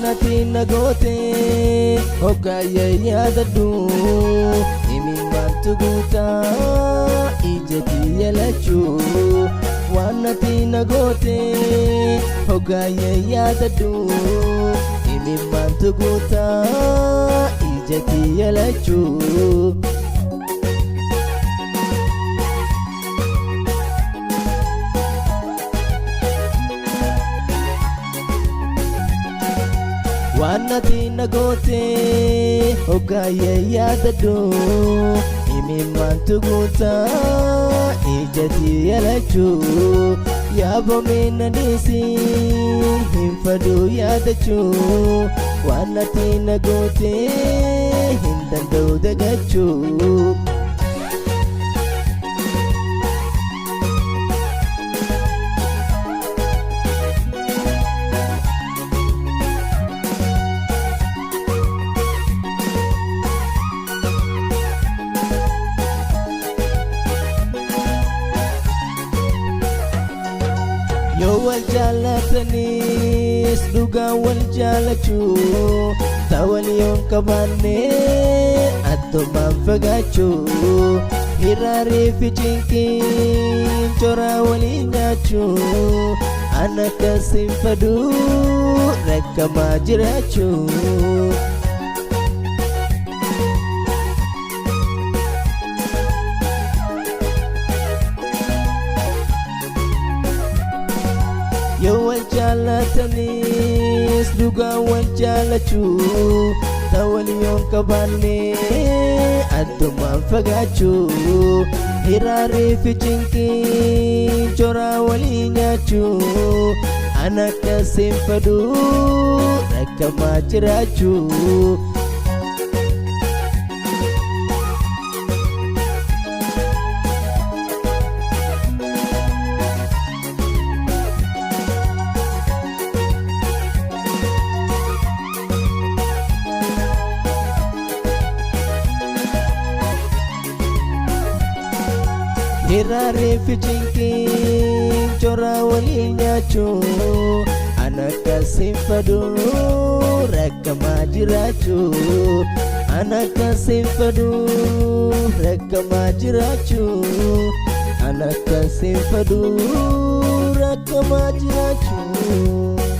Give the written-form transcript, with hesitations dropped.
Wanati nagote hogaya yaadadhu imimmantu guuta ijati yalachu. Wanati nagote hogaya yaadadhu imimmantu guuta ijati yalachu. Wanati nagote hogaya yaadadhu imimmantu guuta ijati yalachu. Yaabame nadisi hinfadhu yaadachu. Wanati nagote hindanda'u dagachu. Yoo wal jaallatanis dhugaa wal jaalachu. Ta'wal yoon qabaanne addumaan fagaachuu. Hiraarii fi cinqiin coraa walii nyaachuu. Ana akkasiin fadhu rakkamaa jiraachuu. Yoo wal jaallatanis dhugaa wal jaalachu. Ta'wal yoon qabaanne addumaan fagaachuu. Hiraarii fi cinqiin coraa walii nyaachuu. Ana akkasiin fadhu rakkamaa jiraachuu. Hiraarii fi cinqiin coraa walii nyaachuu. Ana akkasiin fadhu rakkamaa jiraachuu. Ana akkasiin fadhu rakkamaa jiraachuu. Ana akkasiin fadhu rakkamaa jiraachuu.